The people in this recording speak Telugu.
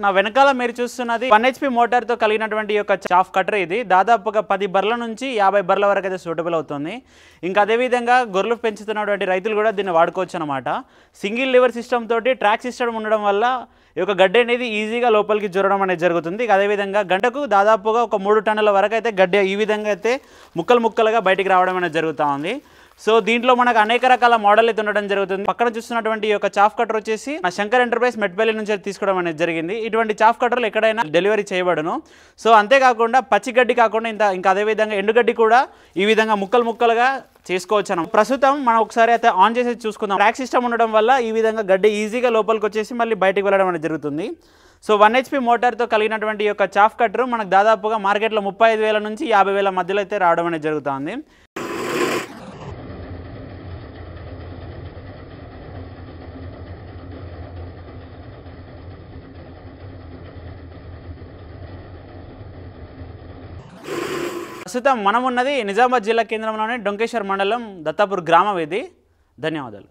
నా వెనకాల మీరు చూస్తున్నది 1 HP మోటార్ తో కలిగినటువంటి యొక్క చాఫ్ కటర్ ఇది దాదాపుగా 10 బర్ల నుంచి 50 బర్ల వరకు అయితే సూటబుల్ అవుతుంది. ఇంకా అదే విధంగా గొర్రెలు పెంచుతున్నటువంటి రైతులు కూడా దీన్ని వాడుకోవచ్చు అన్నమాట. సింగిల్ లివర్ సిస్టమ్ తోటి ట్రాక్ సిస్టమ్ ఉండడం వల్ల ఈ యొక్క గడ్డి అనేది ఈజీగా లోపలికి జొరడం అనేది జరుగుతుంది. అదే విధంగా గంటకు దాదాపుగా ఒక 3 టన్నుల వరకు అయితే గడ్డి ఈ విధంగా అయితే ముక్కలుగా బయటికి రావడం అనేది జరుగుతూ ఉంది. సో దీంట్లో మనకు అనేక రకాల మోడల్ అయితే ఉండడం జరుగుతుంది. పక్కన చూస్తున్నటువంటి ఈ యొక్క చాఫ్ కటర్ వచ్చేసి నా శంకర్ ఎంటర్ప్రైజ్ మెట్పల్లి నుంచి తీసుకోవడం అనేది జరిగింది. ఇటువంటి చాఫ్ కటర్లు ఎక్కడైనా డెలివరీ చేయబడును. సో అంతేకాకుండా పచ్చిగడ్డి కాకుండా ఇంకా అదే విధంగా ఎండుగడ్డి కూడా ఈ విధంగా ముక్కలుగా చేసుకోవచ్చు అన్న. ప్రస్తుతం మనం ఒకసారి అయితే ఆన్ చేసి చూసుకుందాం. ట్రాక్ సిస్టమ్ ఉండడం వల్ల ఈ విధంగా గడ్డి ఈజీగా లోపలికి వచ్చేసి మళ్ళీ బయటికి వెళ్ళడం అనేది జరుగుతుంది. సో 1 HP మోటార్తో కలిగినటువంటి ఈ యొక్క చాఫ్ కటర్ మనకు దాదాపుగా మార్కెట్లో 35,000 నుంచి 50,000 మధ్యలో అయితే రావడం అనేది జరుగుతుంది. ప్రస్తుతం మనం ఉన్నది నిజామాబాద్ జిల్లా కేంద్రంలోని డొంకేశ్వర్ మండలం దత్తాపూర్ గ్రామం ఇది. ధన్యవాదాలు.